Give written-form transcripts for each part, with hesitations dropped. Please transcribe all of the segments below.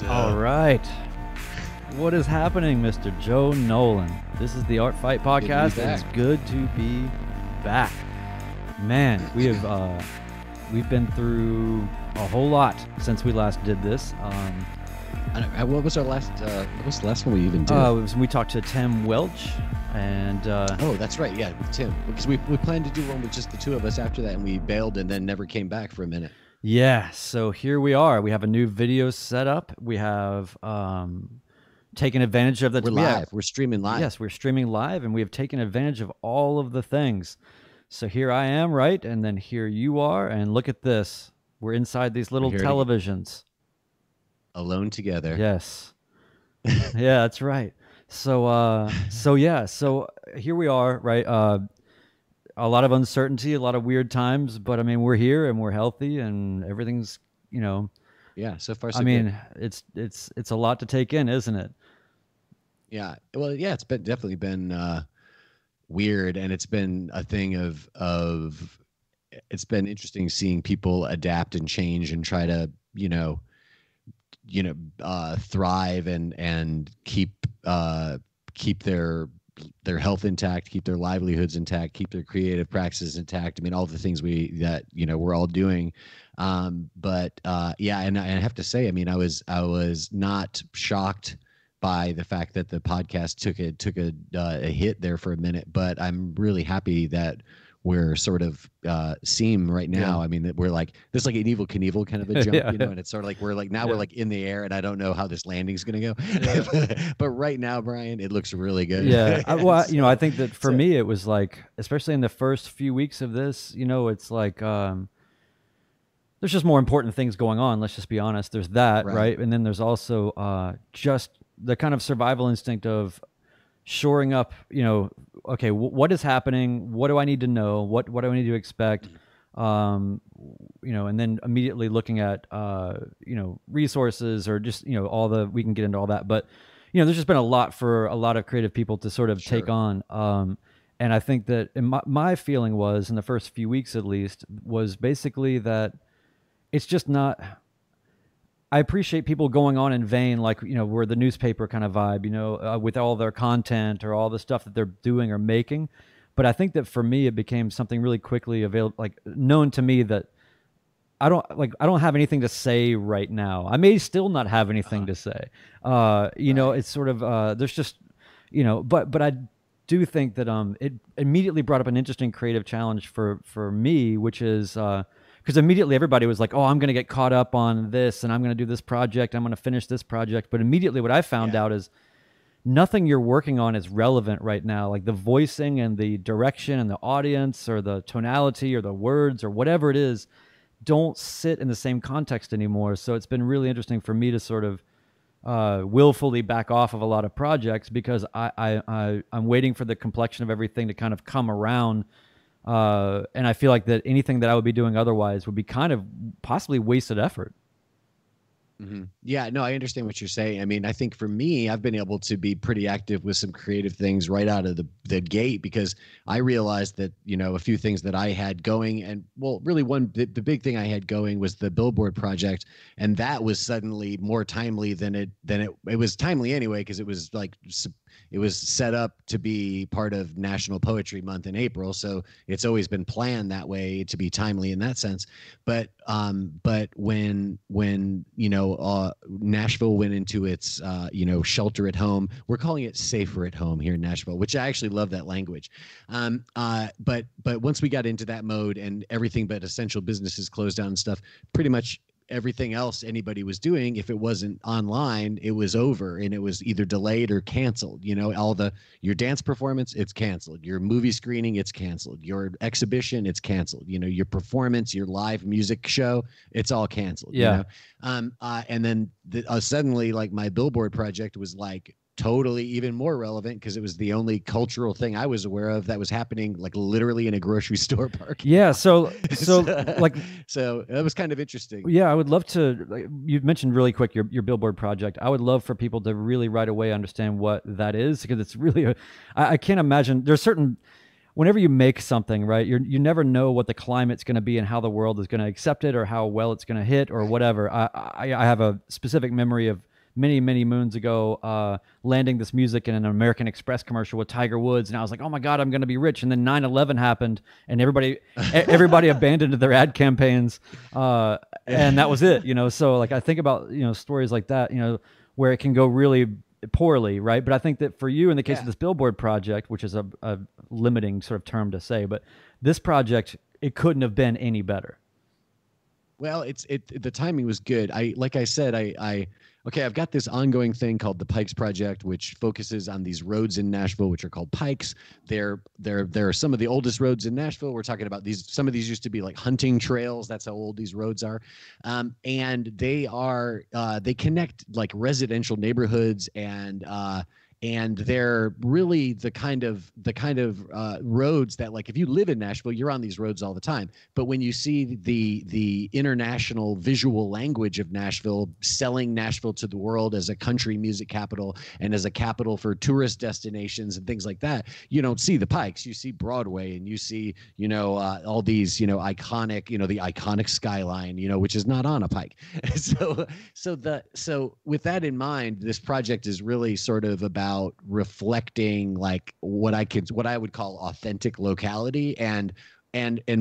All right. What is happening, Mr. Joe Nolan? This is the Art Fight Podcast, and it's good to be back. Man, we've been through a whole lot since we last did this. What was our last? What was the last one we even did? It was when we talked to Tim Welch, and oh, that's right, yeah, with Tim, because we planned to do one with just the two of us after that, and we bailed and then never came back for a minute. Yeah, so here we are. We have a new video set up. We have taken advantage of the... We're live. We're streaming live. Yes, we're streaming live, and we have taken advantage of all of the things. So here I am, right? And then here you are, and look at this. We're inside these little televisions. Alone together. Yes. Yeah, that's right. So here we are, right? A lot of uncertainty, a lot of weird times, but I mean, we're here and we're healthy and everything's, yeah, so far so I mean, good. it's a lot to take in, isn't it? Yeah. Well, yeah, it's definitely been weird, and it's been a thing of it's been interesting seeing people adapt and change and try to, thrive and keep their health intact, keep their livelihoods intact, keep their creative practices intact. I mean, all the things we're all doing. But and I have to say, I mean, I was not shocked by the fact that the podcast took a hit there for a minute, but I'm really happy that we're sort of seem right now. Yeah. I mean, that we're like this, like an Evil Knievel kind of a jump, Yeah. and it's sort of like we're like in the air, and I don't know how this landing's going to go. Yeah. But right now, Brian, it looks really good. Yeah. I think that for me, it was like, especially in the first few weeks of this, it's like there's just more important things going on. Let's just be honest. There's that, right? And then there's also just the kind of survival instinct of shoring up, okay, what is happening? What do I need to know? What do I need to expect? And then immediately looking at, resources or just, we can get into all that. But, there's just been a lot for a lot of creative people to sort of take on. And I think that my feeling was, in the first few weeks at least, was basically that it's just not... I appreciate people going on in vain, like, we're the newspaper kind of vibe, with all their content or all the stuff that they're doing or making. But I think that for me, it became something really quickly available, like known to me that I don't have anything to say right now. I may still not have anything to say. It's sort of, there's just, but I do think that it immediately brought up an interesting creative challenge for me, which is, because immediately everybody was like, oh, I'm going to get caught up on this and I'm going to do this project. I'm going to finish this project. But immediately what I found out is nothing you're working on is relevant right now. Like the voicing and the direction and the audience or the tonality or the words or whatever it is don't sit in the same context anymore. So it's been really interesting for me to sort of willfully back off of a lot of projects because I'm waiting for the complexion of everything to kind of come around. And I feel like that anything that I would be doing otherwise would be kind of possibly wasted effort. Mm-hmm. Yeah, no, I understand what you're saying. I mean, I think for me, I've been able to be pretty active with some creative things right out of the gate because I realized that, a few things that I had going, and well, really the big thing I had going was the Billboard project. And that was suddenly more timely than it was timely anyway, because it was like, it was set up to be part of National Poetry Month in April. So it's always been planned that way to be timely in that sense. But when Nashville went into its, shelter at home, we're calling it safer at home here in Nashville, which I actually love that language. But once we got into that mode and everything but essential businesses closed down and stuff, pretty much everything else anybody was doing, if it wasn't online, it was over and it was either delayed or canceled. Your dance performance, it's canceled. Your movie screening, it's canceled. Your exhibition, it's canceled. Your performance, your live music show, it's all canceled. Yeah. And then suddenly, like, my Billboard project was like totally even more relevant because it was the only cultural thing I was aware of that was happening, like literally in a grocery store parking. Yeah. So like, so that was kind of interesting. Yeah. I would love to, you mentioned really quick your Billboard project. I would love for people to really right away understand what that is, because it's really, I can't imagine there's certain, whenever you make something, right, you never know what the climate's going to be and how the world is going to accept it or how well it's going to hit or whatever. I have a specific memory of many moons ago landing this music in an American Express commercial with Tiger Woods, and I was like, oh my god, I'm going to be rich. And then 9/11 happened, and everybody abandoned their ad campaigns, and that was it. So like I think about stories like that, where it can go really poorly, right? But I think that for you, in the case of this billboard project, which is a limiting sort of term to say, but this project, it couldn't have been any better. Well, the timing was good. Like I said, I've got this ongoing thing called the Pikes Project, which focuses on these roads in Nashville, which are called pikes. They're some of the oldest roads in Nashville. We're talking about these. Some of these used to be like hunting trails. That's how old these roads are. And they connect like residential neighborhoods, and they're really the kind of roads that, like, if you live in Nashville, you're on these roads all the time. But when you see the international visual language of Nashville, selling Nashville to the world as a country music capital and as a capital for tourist destinations and things like that, you don't see the Pikes. You see Broadway, and you see all these iconic, the iconic skyline, which is not on a pike. So with that in mind, this project is really sort of about reflecting like what I would call authentic locality, and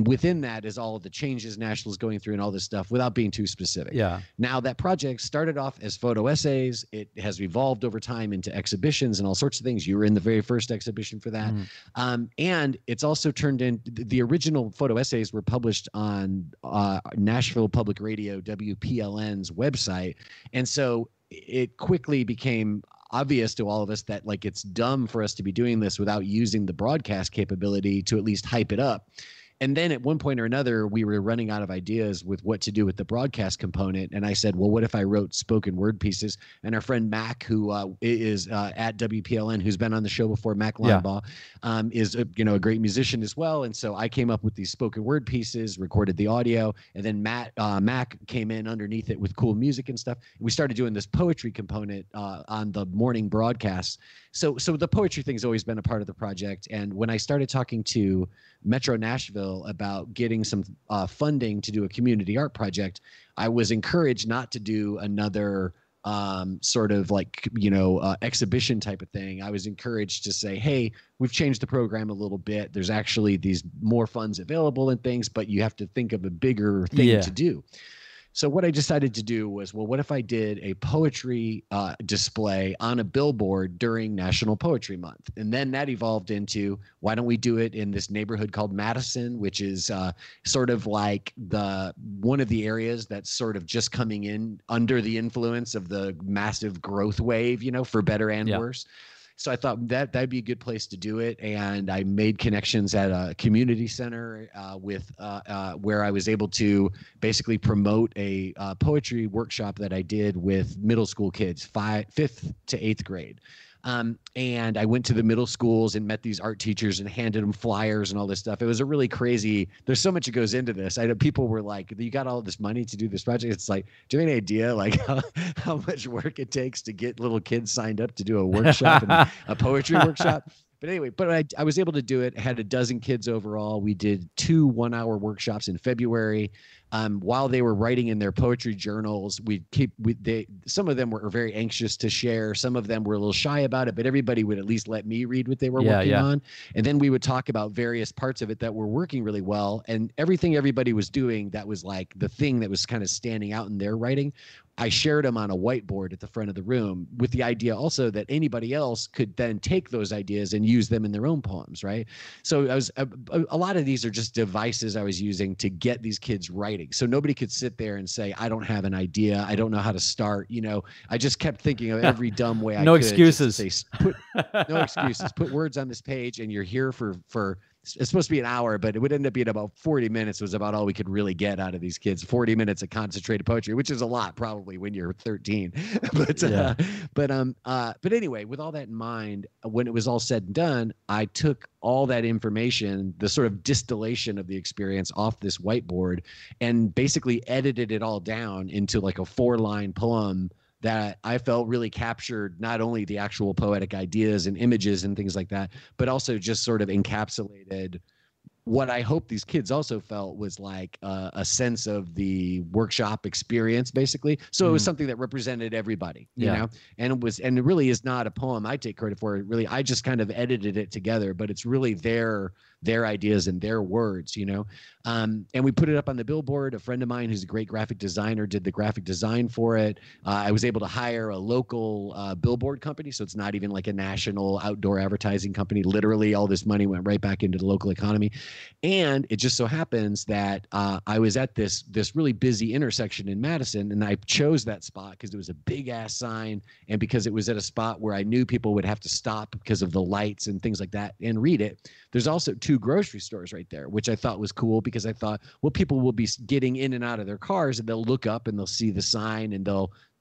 within that is all of the changes Nashville's going through and all this stuff, without being too specific. Yeah. Now, that project started off as photo essays. It has evolved over time into exhibitions and all sorts of things. You were in the very first exhibition for that. And it's also turned in, the original photo essays were published on Nashville Public Radio, WPLN's website. And so it quickly became obvious to all of us that, like, it's dumb for us to be doing this without using the broadcast capability to at least hype it up. And then at one point or another, we were running out of ideas with what to do with the broadcast component. And I said, well, what if I wrote spoken word pieces? And our friend Mac, who is at WPLN, who's been on the show before, Mac Linebaugh, is a great musician as well. And so I came up with these spoken word pieces, recorded the audio, and then Mac came in underneath it with cool music and stuff. We started doing this poetry component on the morning broadcasts. So the poetry thing's always been a part of the project. And when I started talking to Metro Nashville about getting some funding to do a community art project, I was encouraged not to do another sort of like, exhibition type of thing. I was encouraged to say, hey, we've changed the program a little bit. There's actually these more funds available and things, but you have to think of a bigger thing to do. So what I decided to do was, well, what if I did a poetry display on a billboard during National Poetry Month? And then that evolved into, why don't we do it in this neighborhood called Madison, which is sort of like one of the areas that's sort of just coming in under the influence of the massive growth wave, for better and worse. So I thought that'd be a good place to do it, and I made connections at a community center where I was able to basically promote a poetry workshop that I did with middle school kids, 5th to 8th grade. And I went to the middle schools and met these art teachers and handed them flyers and all this stuff. It was a really crazy, there's so much that goes into this. I know people were like, you got all this money to do this project. It's like, do you have any idea like how much work it takes to get little kids signed up to do a workshop and a poetry workshop? But anyway, I was able to do it. I had a dozen kids overall. We did 2 one-hour workshops in February. While they were writing in their poetry journals, some of them were very anxious to share. Some of them were a little shy about it, but everybody would at least let me read what they were working on. And then we would talk about various parts of it that were working really well. And everything everybody was doing that was like the thing that was kind of standing out in their writing, I shared them on a whiteboard at the front of the room, with the idea also that anybody else could then take those ideas and use them in their own poems, right? So a lot of these are just devices I was using to get these kids writing. So nobody could sit there and say, I don't have an idea, I don't know how to start. I just kept thinking of every dumb way I could. No excuses. No excuses. Put words on this page, and you're here for it's supposed to be an hour, but it would end up being about 40 minutes was about all we could really get out of these kids. 40 minutes of concentrated poetry, which is a lot probably when you're 13. But anyway, with all that in mind, when it was all said and done, I took all that information, the sort of distillation of the experience, off this whiteboard and basically edited it all down into like a 4-line poem that I felt really captured not only the actual poetic ideas and images and things like that, but also just sort of encapsulated what I hope these kids also felt was like a sense of the workshop experience, basically. So it was something that represented everybody, you know, and it really is not a poem I take credit for. It really, I just kind of edited it together, but it's really their ideas and their words, you know. And we put it up on the billboard. A friend of mine who's a great graphic designer did the graphic design for it. I was able to hire a local billboard company, so it's not even like a national outdoor advertising company. Literally, all this money went right back into the local economy. And it just so happens that I was at this really busy intersection in Madison, and I chose that spot because it was a big ass sign, and because it was at a spot where I knew people would have to stop because of the lights and things like that and read it. There's also 2 grocery stores right there, which I thought was cool because I thought, well, people will be getting in and out of their cars and they'll look up and they'll see the sign and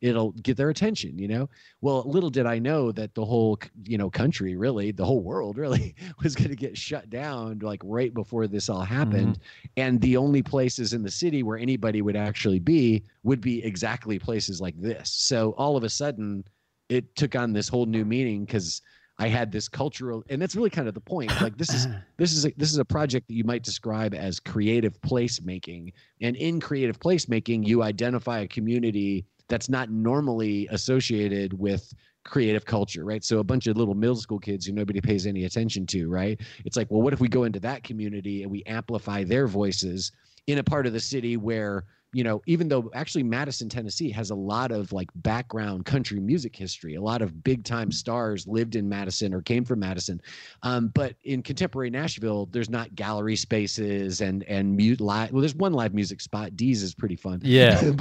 it'll get their attention, you know? Well, little did I know that the whole, you know, country, really, the whole world really was going to get shut down like right before this all happened. And the only places in the city where anybody would actually be would be exactly places like this. So all of a sudden it took on this whole new meaning because I had this cultural, and that's really kind of the point. Like this is a project that you might describe as creative placemaking. And in creative placemaking, you identify a community that's not normally associated with creative culture, right? So a bunch of little middle school kids who nobody pays any attention to, right? It's like, well, what if we go into that community and we amplify their voices in a part of the city where, you know, even though actually Madison, Tennessee has a lot of like background country music history, a lot of big time stars lived in Madison or came from Madison. But in contemporary Nashville, there's not gallery spaces and well, there's one live music spot. Dee's is pretty fun. Yeah.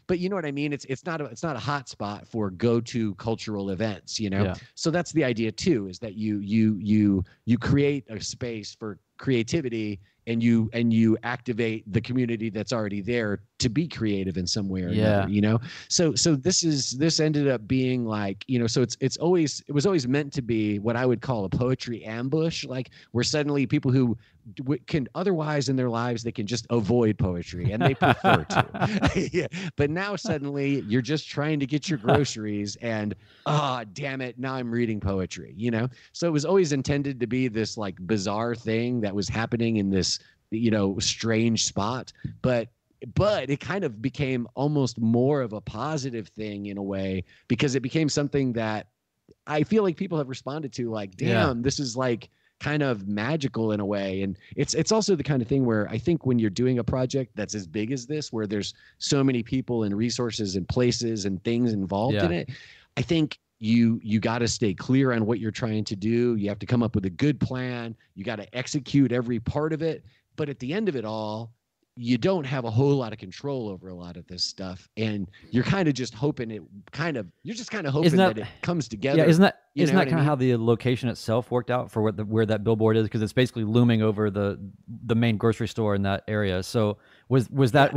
But you know what I mean? It's not a hot spot for go-to cultural events, you know? Yeah. So that's the idea too, is that you create a space for creativity and you activate the community that's already there to be creative in some way or another, you know? So this ended up being like, you know, so it was always meant to be what I would call a poetry ambush, like where suddenly people who can otherwise in their lives, they can just avoid poetry and they prefer to. Yeah. But now suddenly you're just trying to get your groceries and, damn it, now I'm reading poetry, you know? So it was always intended to be this like bizarre thing that was happening in this, you know, strange spot. But it kind of became almost more of a positive thing in a way, because it became something that I feel like people have responded to, like, damn, this is like kind of magical in a way. And it's also the kind of thing where I think when you're doing a project that's as big as this, where there's so many people and resources and places and things involved in it, I think you got to stay clear on what you're trying to do. You have to come up with a good plan. You got to execute every part of it. But at the end of it all, you don't have a whole lot of control over a lot of this stuff, and you're kind of just hoping that it comes together. Yeah, isn't that kind of how the location itself worked out for where that billboard is? Because it's basically looming over the main grocery store in that area. So was that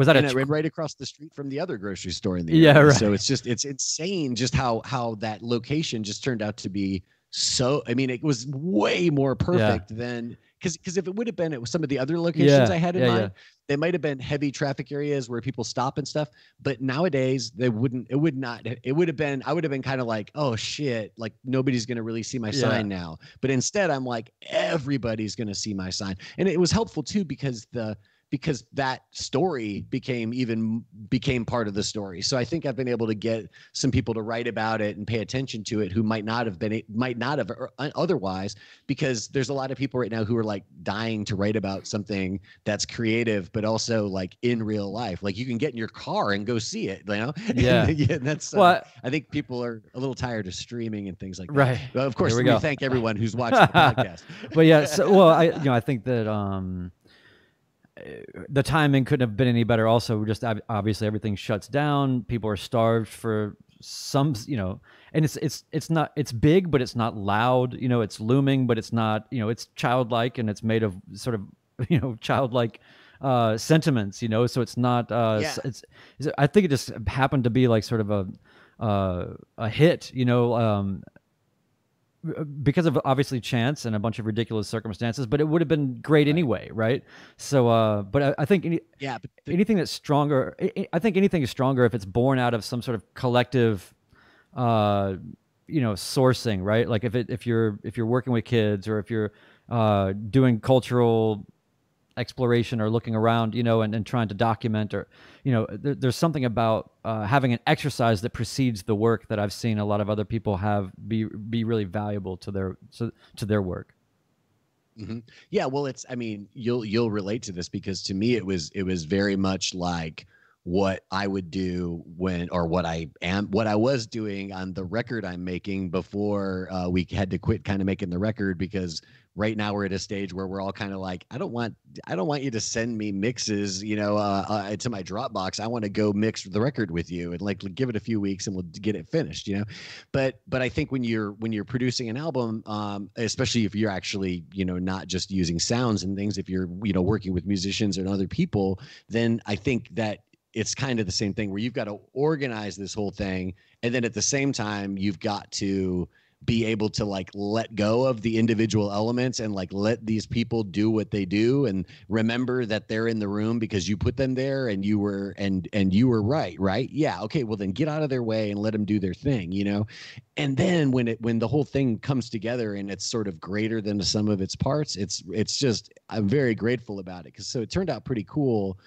right across the street from the other grocery store in the area? Right. So it's insane just how that location just turned out to be. So I mean, it was way more perfect than. Because if it would have been at some of the other locations I had in mind, they might have been heavy traffic areas where people stop and stuff. But nowadays I would have been kind of like, oh shit, like nobody's going to really see my sign now. But instead I'm like, everybody's going to see my sign. And it was helpful too, because that story became part of the story. So I think I've been able to get some people to write about it and pay attention to it who might not have otherwise, because there's a lot of people right now who are like dying to write about something that's creative, but also like in real life. Like you can get in your car and go see it, you know? Yeah. And that's, I think people are a little tired of streaming and things like that. Right. Well, of course, we thank everyone who's watched the podcast. But I think that, the timing couldn't have been any better. Also, just obviously everything shuts down. People are starved for some, you know, and it's big, but it's not loud. You know, it's looming, but it's not. You know, it's childlike and it's made of sort of, you know, childlike sentiments. You know, so it's not. I think it just happened to be like sort of a hit. You know. because of obviously chance and a bunch of ridiculous circumstances, but it would have been great anyway, right? So, but I think anything that's stronger, I think anything is stronger if it's born out of some sort of collective, sourcing, right? Like if you're working with kids, or if you're doing cultural exploration or looking around, and trying to document, or, there's something about having an exercise that precedes the work that I've seen a lot of other people have be really valuable to their work. Mm-hmm. Yeah, well, you'll relate to this, because to me it was very much like what I would do what I was doing on the record I'm making before we had to quit kind of making the record, because right now we're at a stage where we're all kind of like, I don't want you to send me mixes, to my Dropbox. I want to go mix the record with you and like give it a few weeks and we'll get it finished, But I think when you're producing an album, especially if you're actually, not just using sounds and things, if you're, working with musicians and other people, then I think that it's kind of the same thing, where you've got to organize this whole thing. And then at the same time, you've got to be able to like let go of the individual elements and like let these people do what they do, and remember that they're in the room because you put them there and you were right. Yeah. Okay. Well, then get out of their way and let them do their thing, And then when the whole thing comes together and it's sort of greater than the sum of its parts, it's just, I'm very grateful about it. So it turned out pretty cool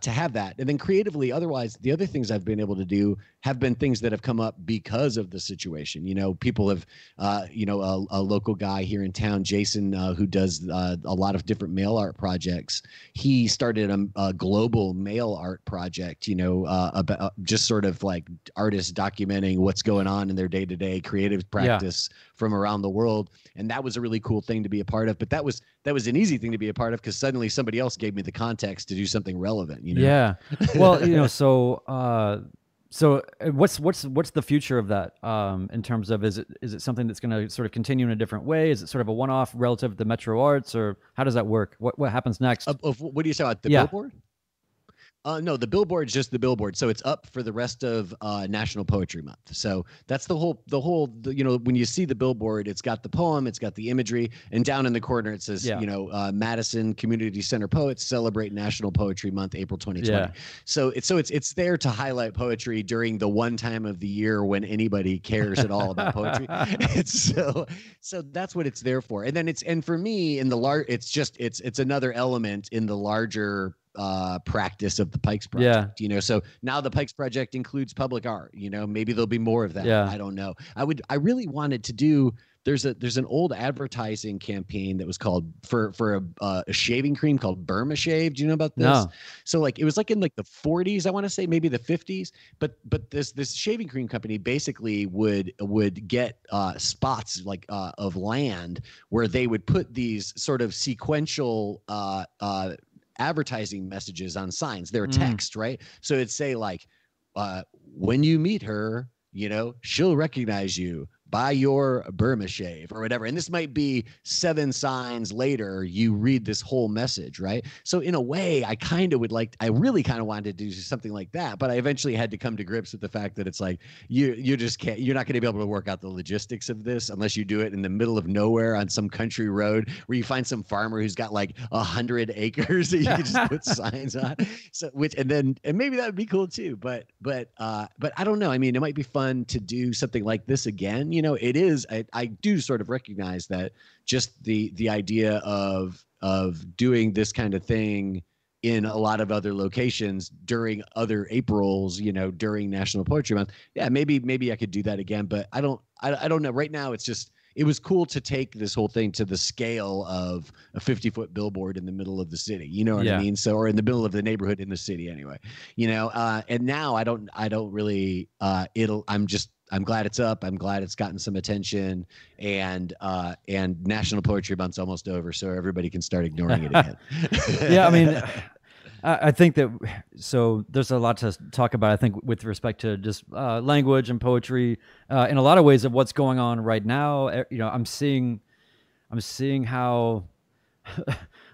to have that. And then creatively, otherwise, the other things I've been able to do have been things that have come up because of the situation. People have, a local guy here in town, Jason, who does a lot of different mail art projects. He started a global mail art project, about just sort of like artists documenting what's going on in their day-to-day creative practice from around the world. And that was a really cool thing to be a part of. But that was an easy thing to be a part of, because suddenly somebody else gave me the context to do something relevant. Yeah. Well, so what's the future of that, in terms of, is it something that's going to sort of continue in a different way? Is it sort of a one-off relative to the Metro Arts, or how does that work? What happens next? What do you say about the Billboard? No, the Billboard's just the Billboard. So it's up for the rest of National Poetry Month. So that's the whole, when you see the Billboard, it's got the poem, it's got the imagery, and down in the corner it says, Madison Community Center Poets celebrate National Poetry Month, April 2020. Yeah. So it's there to highlight poetry during the one time of the year when anybody cares at all about poetry. So that's what it's there for. And then and for me in the it's another element in the larger practice of the Pikes Project, so now the Pikes Project includes public art, maybe there'll be more of that. I don't know. I really wanted to do, there's an old advertising campaign that was called for a shaving cream called Burma Shave. Do you know about this? No. So like, it was like in like the 40s, I want to say, maybe the 50s, but this shaving cream company basically would get spots like of land where they would put these sort of sequential advertising messages on signs. They're text, right? So it'd say like, when you meet her, she'll recognize you. Buy your Burma Shave or whatever. And this might be 7 signs later, you read this whole message, right? So in a way, I really kind of wanted to do something like that, but I eventually had to come to grips with the fact that it's like, you just can't, you're not going to be able to work out the logistics of this unless you do it in the middle of nowhere on some country road where you find some farmer who's got like 100 acres that you can just put signs on. So and maybe that would be cool too. But I don't know. I mean, it might be fun to do something like this again. It is, I do sort of recognize that just the idea of doing this kind of thing in a lot of other locations during other Aprils, during National Poetry Month. Yeah, maybe I could do that again, but I don't know. Right now, it was cool to take this whole thing to the scale of a 50-foot billboard in the middle of the city. You know what I mean? So, or in the middle of the neighborhood in the city anyway, and now I don't really, I'm glad it's up. I'm glad it's gotten some attention, and National Poetry Month's almost over, so everybody can start ignoring it again. Yeah, I mean, I think that, so there's a lot to talk about, I think, with respect to just language and poetry, in a lot of ways of what's going on right now. I'm seeing how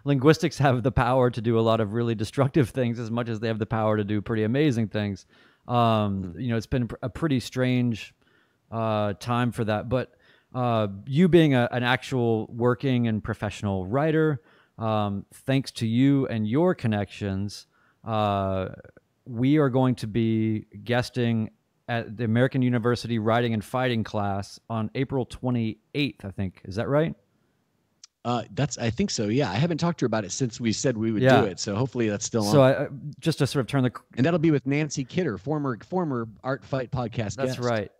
linguistics have the power to do a lot of really destructive things as much as they have the power to do pretty amazing things. It's been a pretty strange time for that, but you being an actual working and professional writer, thanks to you and your connections, we are going to be guesting at the American University Writing and Fighting class on April 28th, I think. Is that right? I think so. Yeah. I haven't talked to her about it since we said we would do it. So hopefully that's still on. So just to sort of turn and that'll be with Nancy Kidder, former Art Fight podcast That's guest. right.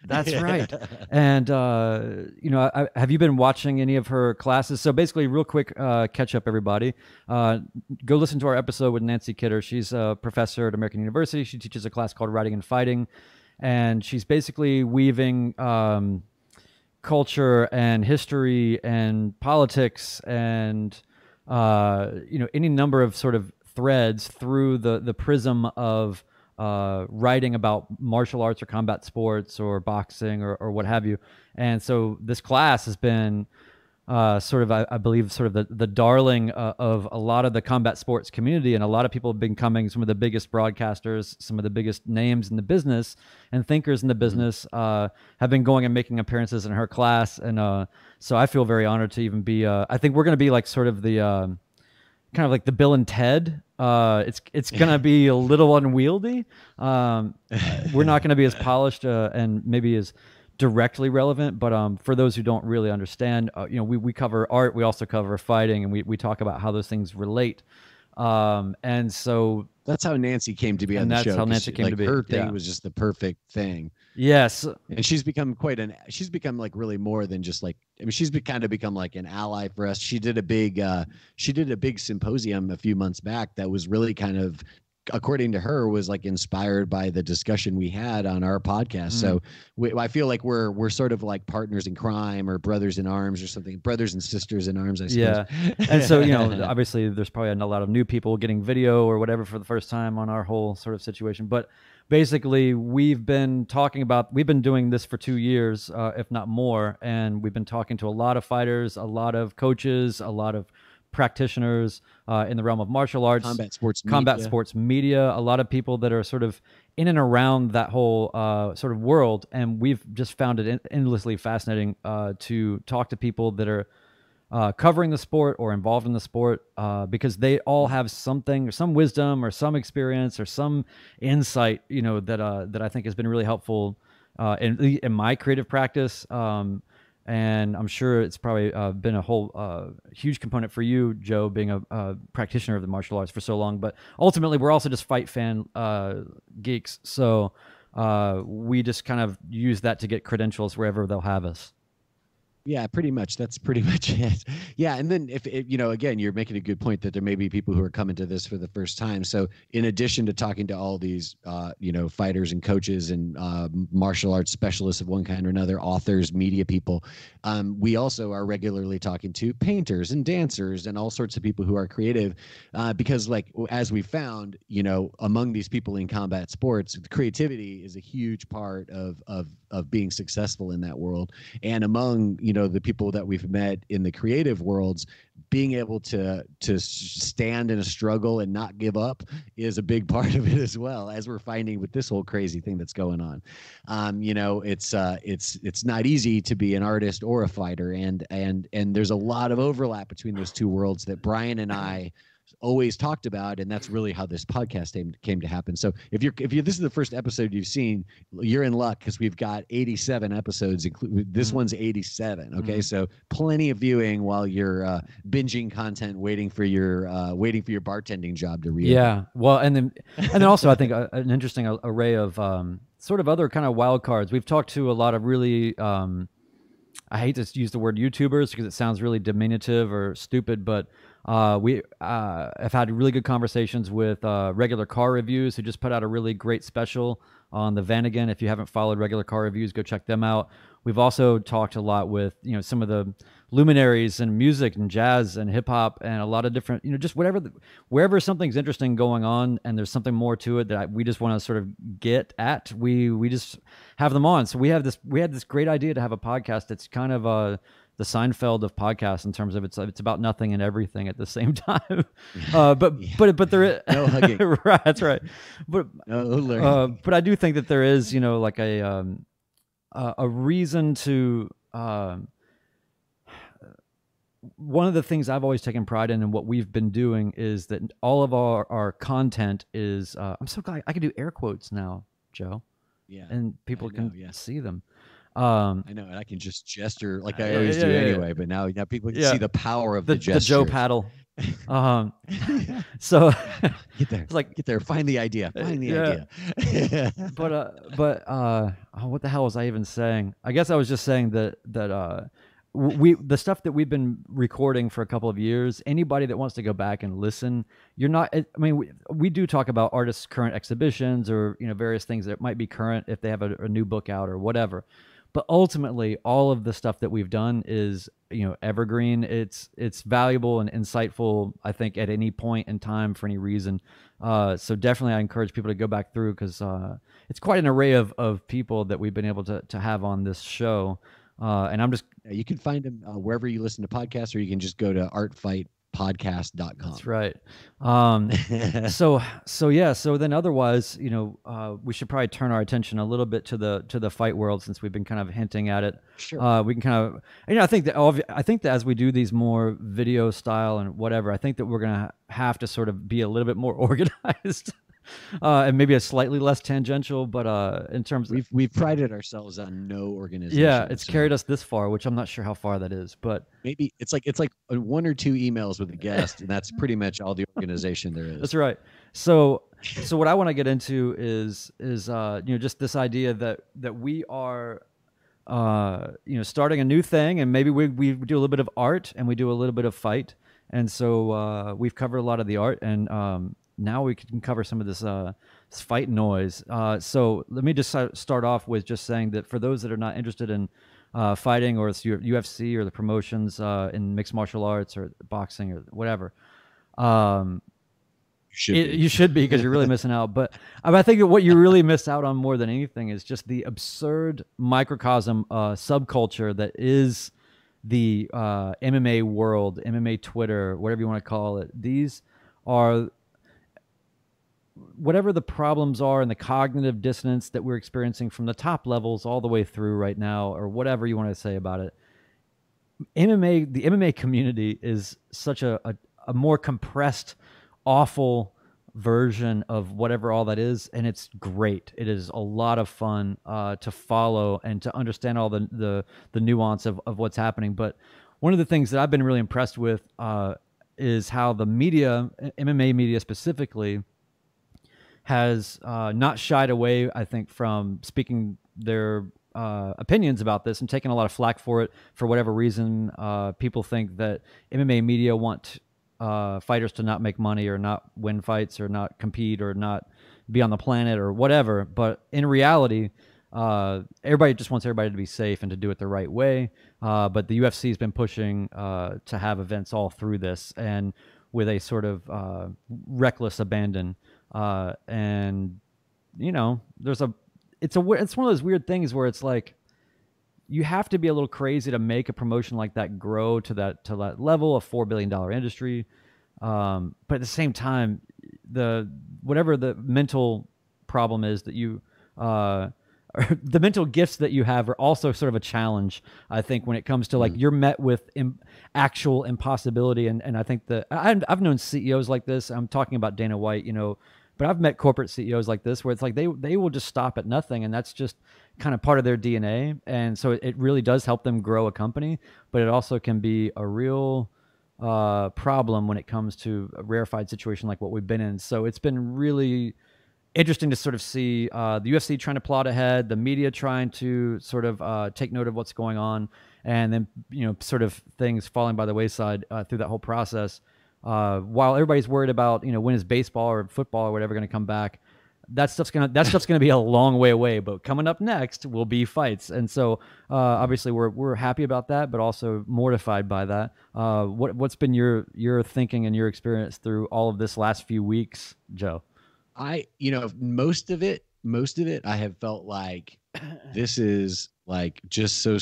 That's right. And, have you been watching any of her classes? So basically, real quick catch up, everybody. Go listen to our episode with Nancy Kidder. She's a professor at American University. She teaches a class called Writing and Fighting. And she's basically weaving culture and history and politics and, any number of sort of threads through the prism of writing about martial arts or combat sports or boxing or what have you. And so this class has been sort of, I believe, sort of the darling of a lot of the combat sports community. And a lot of people have been coming, some of the biggest broadcasters, some of the biggest names in the business and thinkers in the business have been going and making appearances in her class. And so I feel very honored to even be, I think we're going to be like sort of the kind of like the Bill and Ted. It's going to be a little unwieldy. We're not going to be as polished and maybe as directly relevant, but for those who don't really understand, we cover art, we also cover fighting, and we talk about how those things relate. And so that's how Nancy came to be on the show. That's how Nancy came to be. Her thing was just the perfect thing. Yes. And she's become like really more than just like, I mean, she's become like an ally for us. She did a big symposium a few months back that was really kind of, according to her, was like inspired by the discussion we had on our podcast. So I feel like we're sort of like partners in crime or brothers in arms or something, brothers and sisters in arms, I suppose. Yeah. And so, obviously there's probably a lot of new people getting video or whatever for the first time on our whole sort of situation. But basically we've been doing this for 2 years, if not more. And we've been talking to a lot of fighters, a lot of coaches, a lot of practitioners in the realm of martial arts, combat sports media, a lot of people that are sort of in and around that whole sort of world. And we've just found it endlessly fascinating to talk to people that are covering the sport or involved in the sport because they all have something or some wisdom or some experience or some insight, that I think has been really helpful in my creative practice. And I'm sure it's probably been a whole huge component for you, Joe, being a practitioner of the martial arts for so long. But ultimately, we're also just fight fan geeks. So we just kind of use that to get credentials wherever they'll have us. Yeah, pretty much. That's pretty much it. Yeah. And then if again, you're making a good point that there may be people who are coming to this for the first time. So in addition to talking to all these, fighters and coaches and martial arts specialists of one kind or another, authors, media people, we also are regularly talking to painters and dancers and all sorts of people who are creative because like, as we found, among these people in combat sports, creativity is a huge part of being successful in that world. And among, the people that we've met in the creative worlds, being able to stand in a struggle and not give up is a big part of it as well, as we're finding with this whole crazy thing that's going on. It's not easy to be an artist or a fighter, and there's a lot of overlap between those two worlds that Brian and I always talked about, and that's really how this podcast came to happen. So if this is the first episode you've seen, you're in luck because we've got 87 episodes. This one's 87. Okay, so plenty of viewing while you're binging content, waiting for your bartending job to read. Yeah, well, and then also I think an interesting array of sort of other kind of wild cards. We've talked to a lot of really. I hate to use the word YouTubers because it sounds really diminutive or stupid, but we have had really good conversations with Regular Car Reviews, who just put out a really great special on the Vanagon. If you haven't followed Regular Car Reviews, go check them out. We've also talked a lot with some of the luminaries in music and jazz and hip hop and a lot of different just wherever something's interesting going on and there's something more to it that we just want to sort of get at. We just have them on. So we had this great idea to have a podcast that's kind of the Seinfeld of podcasts in terms of it's about nothing and everything at the same time. But there is no hugging. Right, that's right. But no but I do think that there is like a reason to one of the things I've always taken pride in and what we've been doing is that all of our content is, I'm so glad I can do air quotes now, Joe. Yeah. And people can see them. I know, and I can just gesture like I always do anyway, but now people can see the power of the gesture. The Joe paddle. So get there. It's like get there. Find the idea. Find the idea. What the hell was I even saying? I guess I was just saying that the stuff that we've been recording for a couple of years, anybody that wants to go back and listen, you're not, I mean, we do talk about artists' current exhibitions or, various things that might be current if they have a new book out or whatever. But ultimately, all of the stuff that we've done is, evergreen. It's valuable and insightful, I think, at any point in time for any reason. So definitely I encourage people to go back through because it's quite an array of people that we've been able to have on this show. And I'm just... You can find them wherever you listen to podcasts, or you can just go to artfightpodcast.com. That's right. So then otherwise, we should probably turn our attention a little bit to the fight world since we've been kind of hinting at it. Sure. We can kind of, I think that as we do these more video style and whatever, I think that we're going to have to sort of be a little bit more organized. And maybe a slightly less tangential, but in terms of... We've prided ourselves on no organization. Yeah, it's carried us this far, which I'm not sure how far that is, but... Maybe it's like one or two emails with a guest, and that's pretty much all the organization there is. That's right. So what I want to get into is just this idea that we are starting a new thing, and maybe we do a little bit of art and we do a little bit of fight, and so we've covered a lot of the art, and now we can cover some of this fight noise. So let me just start off with just saying that for those that are not interested in fighting, or it's UFC or the promotions in mixed martial arts or boxing or whatever, you should be because you're really missing out. But I think that what you really miss out on more than anything is just the absurd microcosm subculture that is the MMA world, MMA Twitter, whatever you want to call it. These are... whatever the problems are and the cognitive dissonance that we're experiencing from the top levels all the way through right now, or whatever you want to say about it, the MMA community is such a more compressed, awful version of whatever all that is, and it's great. It is a lot of fun to follow and to understand all the nuance of what's happening. But one of the things that I've been really impressed with is how the media, MMA media specifically, has not shied away, I think, from speaking their opinions about this and taking a lot of flack for it for whatever reason. People think that MMA media want fighters to not make money or not win fights or not compete or not be on the planet or whatever. But in reality, everybody just wants everybody to be safe and to do it the right way. But the UFC has been pushing to have events all through this, and with a sort of reckless abandon. And it's one of those weird things where it's like you have to be a little crazy to make a promotion like that grow to that level, a $4 billion industry. But at the same time, whatever the mental problem is that you the mental gifts that you have are also sort of a challenge, I think, when it comes to you're met with actual impossibility. And I think that I've known CEOs like this. I'm talking about Dana White, but I've met corporate CEOs like this where it's like they will just stop at nothing, and that's just kind of part of their DNA. And so it really does help them grow a company, but it also can be a real problem when it comes to a rarefied situation like what we've been in. So it's been really interesting to sort of see the UFC trying to plot ahead, the media trying to sort of take note of what's going on, and then sort of things falling by the wayside through that whole process. While everybody's worried about when is baseball or football or whatever going to come back, that stuff's gonna be a long way away. But coming up next will be fights, and so obviously we're happy about that, but also mortified by that. What's been your thinking and your experience through all of this last few weeks, Joe? Most of it, I have felt like this is like just so.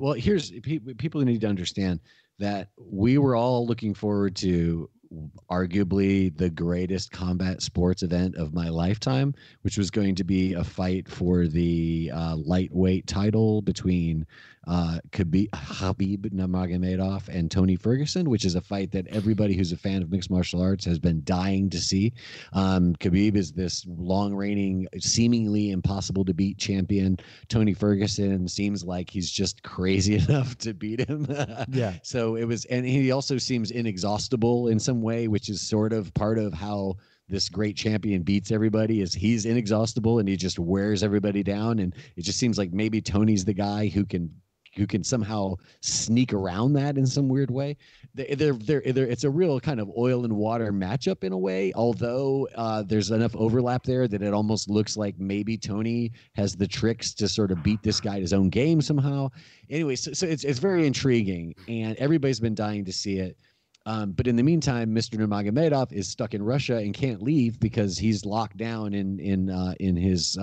Well, here's people need to understand that we were all looking forward to arguably the greatest combat sports event of my lifetime, which was going to be a fight for the lightweight title between Habib Nurmagomedov and Tony Ferguson, which is a fight that everybody who's a fan of mixed martial arts has been dying to see. Khabib is this long-reigning, seemingly impossible to beat champion. Tony Ferguson seems like he's just crazy enough to beat him. Yeah. So it was, and he also seems inexhaustible in some way, which is sort of part of how this great champion beats everybody, is he's inexhaustible and he just wears everybody down. And it just seems like maybe Tony's the guy who can somehow sneak around that in some weird way. It's a real kind of oil and water matchup in a way, although there's enough overlap there that it almost looks like maybe Tony has the tricks to sort of beat this guy at his own game somehow. Anyway, so it's very intriguing, and everybody's been dying to see it. But in the meantime, Mr. Nurmagomedov is stuck in Russia and can't leave because he's locked down in his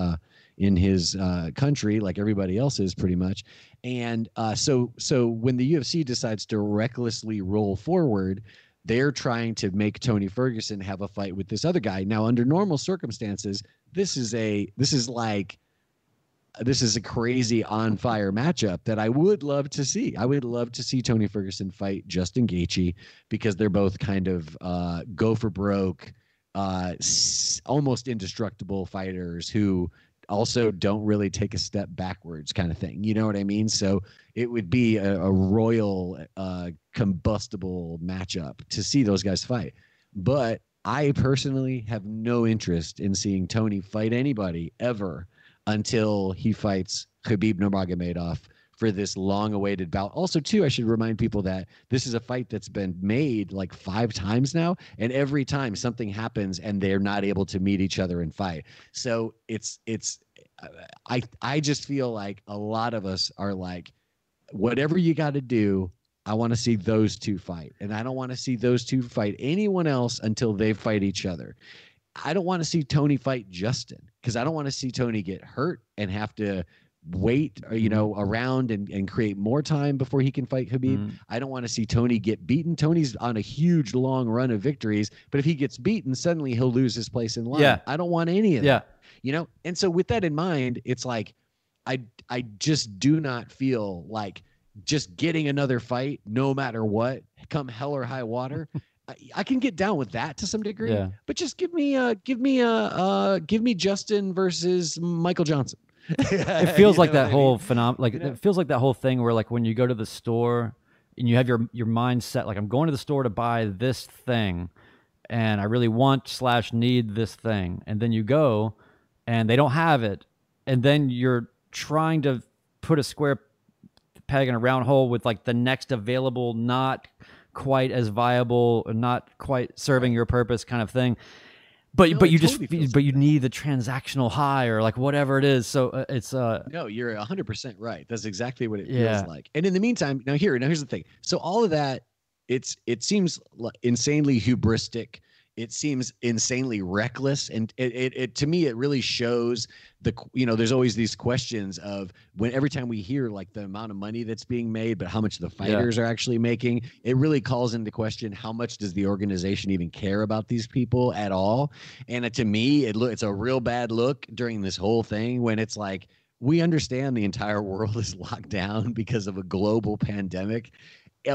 country, like everybody else is pretty much. And so when the UFC decides to recklessly roll forward, they're trying to make Tony Ferguson have a fight with this other guy. Now, under normal circumstances, this is a crazy on fire matchup that I would love to see. I would love to see Tony Ferguson fight Justin Gaethje, because they're both kind of go for broke, almost indestructible fighters who also don't really take a step backwards kind of thing. You know what I mean? So it would be a royal combustible matchup to see those guys fight. But I personally have no interest in seeing Tony fight anybody ever until he fights Khabib Nurmagomedov for this long-awaited bout. Also, too, I should remind people that this is a fight that's been made like 5 times now, and every time something happens and they're not able to meet each other and fight. So I just feel like a lot of us are like, whatever you got to do, I want to see those two fight, and I don't want to see those two fight anyone else until they fight each other. I don't want to see Tony fight Justin, because I don't want to see Tony get hurt and have to wait, around and create more time before he can fight Khabib. I don't want to see Tony get beaten. Tony's on a huge long run of victories, but if he gets beaten, suddenly he'll lose his place in line. Yeah. I don't want any of that. And so with that in mind, it's like I just do not feel like just getting another fight no matter what, come hell or high water. I can get down with that to some degree, but just give me Justin versus Michael Johnson. It feels like that whole phenomenon. Like it feels like that whole thing where, like, when you go to the store and you have your mind set, like, I'm going to the store to buy this thing, and I really want / need this thing, and then you go and they don't have it, and then you're trying to put a square peg in a round hole with like the next available, not quite as viable or not quite serving your purpose kind of thing. But you need the transactional high or like whatever it is. So it's no, you're 100% right. That's exactly what it feels like. And in the meantime, here's the thing. So all of that, it seems insanely hubristic. It seems insanely reckless, and it to me, it really shows there's always these questions of every time we hear like the amount of money that's being made, but how much the fighters are actually making. It really calls into question how much does the organization even care about these people at all. And to me, it's a real bad look during this whole thing when it's like, we understand the entire world is locked down because of a global pandemic,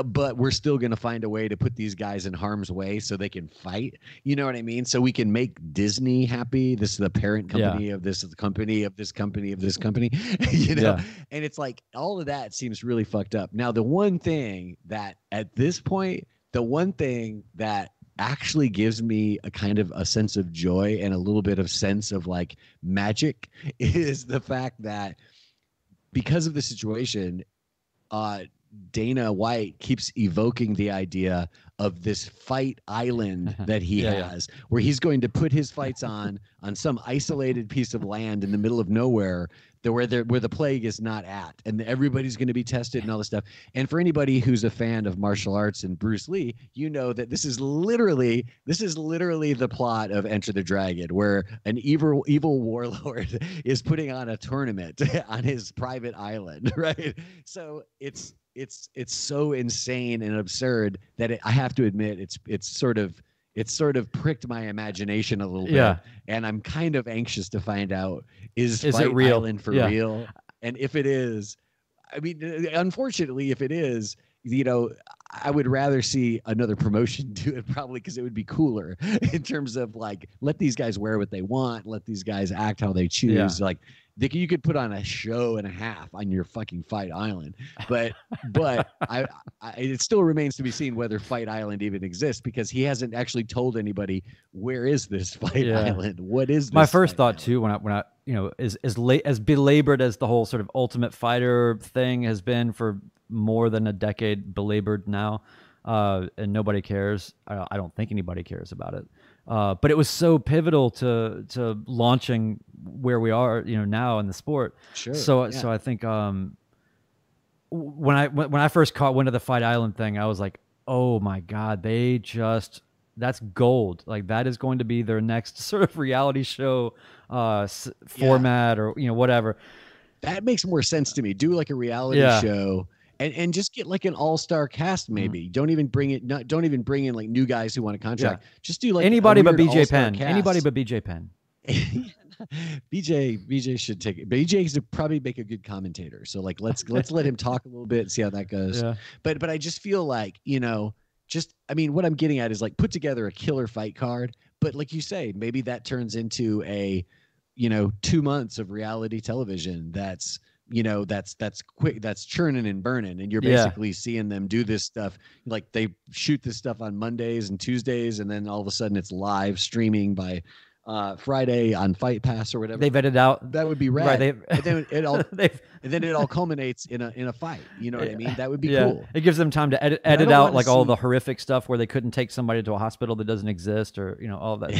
but we're still going to find a way to put these guys in harm's way so they can fight. You know what I mean? So we can make Disney happy. This is the parent company of this company of this company of this company, And it's like all of that seems really fucked up. Now, the one thing that at this point, actually gives me a kind of a sense of joy and a little bit of sense of like magic is the fact that because of the situation, Dana White keeps evoking the idea of this fight island that he has, where he's going to put his fights on some isolated piece of land in the middle of nowhere, where the plague is not at, and everybody's going to be tested and all this stuff. And for anybody who's a fan of martial arts and Bruce Lee, you know that this is literally the plot of Enter the Dragon, where an evil warlord is putting on a tournament on his private island, right? So it's so insane and absurd that I have to admit it's sort of it's sort of pricked my imagination a little Yeah. bit, and I'm kind of anxious to find out, is Is it Fight real? Island for Yeah. real? And if it is, I mean, unfortunately, if it is, you know, I would rather see another promotion do it, probably, because it would be cooler in terms of like, let these guys wear what they want, let these guys act how they choose. Yeah. Like, you could put on a show and a half on your fucking Fight Island, but it still remains to be seen whether Fight Island even exists, because he hasn't actually told anybody, where is this Fight Yeah. Island? What is this? My first Fight thought Island? too, when I you know, as belabored as the whole sort of Ultimate Fighter thing has been for more than a decade, belabored now, and nobody cares. I don't think anybody cares about it. But it was so pivotal to launching where we are, you know, now in the sport. Sure. So Yeah. I think when I first caught wind of the Fight Island thing, I was like, oh my God, that's gold. Like, that is going to be their next sort of reality show format, or, you know, whatever. That makes more sense to me. Do like a reality show, and just get like an all-star cast. Maybe don't even bring in like new guys who want a contract. Just do like anybody but BJ all-star Penn. cast. Anybody but BJ Penn. BJ should take it. BJ could probably make a good commentator. So like, let's let him talk a little bit and see how that goes. Yeah. But I just feel like, you know, I mean, what I'm getting at is like, put together a killer fight card. But like you say, maybe that turns into a, you know, 2 months of reality television that's, you know, that's quick, that's churning and burning, and you're basically seeing them do this stuff. Like, they shoot this stuff on Mondays and Tuesdays, and then all of a sudden it's live streaming by Friday on Fight Pass or whatever. They've edited out. That would be rad. Right, and then it all culminates in a fight. You know what I mean? That would be cool. It gives them time to edit out like all the horrific stuff where they couldn't take somebody to a hospital that doesn't exist, or, you know, all of that.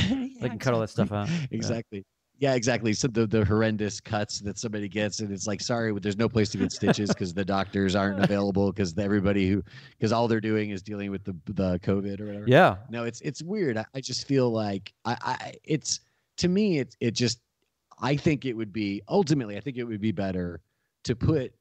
They can cut all that stuff out. Exactly. Yeah, exactly. So the horrendous cuts that somebody gets, and it's like, sorry, there's no place to get stitches because the doctors aren't available, because because all they're doing is dealing with the COVID or whatever. Yeah. No, it's weird. I just feel like to me, it just, I think it would be better to put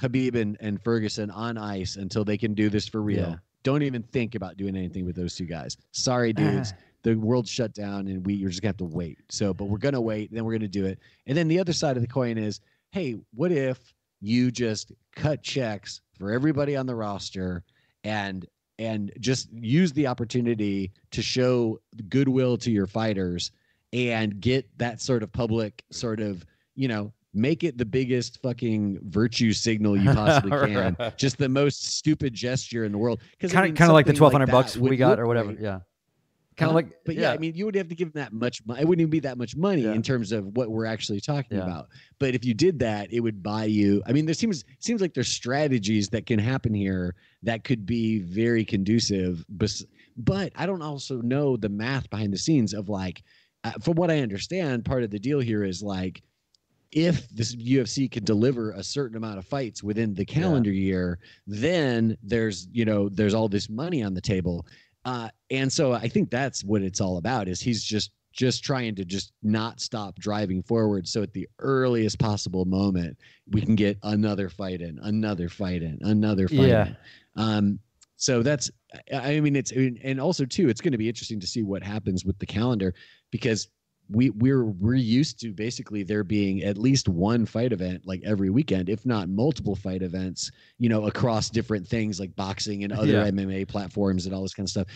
Khabib and Ferguson on ice until they can do this for real. Yeah. Don't even think about doing anything with those two guys. Sorry, dudes. The world's shut down, and you're just gonna have to wait. So, but we're gonna wait, and then we're gonna do it. And then the other side of the coin is, hey, what if you just cut checks for everybody on the roster, and just use the opportunity to show goodwill to your fighters, and get that sort of public sort of, you know, make it the biggest fucking virtue signal you possibly can. Just the most stupid gesture in the world. Kind of like the $1,200 we got, or whatever. Great. Yeah. Kind of like, but I mean, you would have to give them that much money. It wouldn't even be that much money in terms of what we're actually talking about. But if you did that, it would buy you. I mean, there seems like there's strategies that can happen here that could be very conducive. But I don't also know the math behind the scenes of like, from what I understand, part of the deal here is like, if this UFC can deliver a certain amount of fights within the calendar year, then there's all this money on the table. And so I think that's what it's all about, is he's just trying to just not stop driving forward. So at the earliest possible moment, we can get another fight in. So that's, I mean, and also too, it's going to be interesting to see what happens with the calendar, because we're used to basically there being at least one fight event like every weekend, if not multiple fight events, you know, across different things like boxing and other MMA platforms and all this kind of stuff.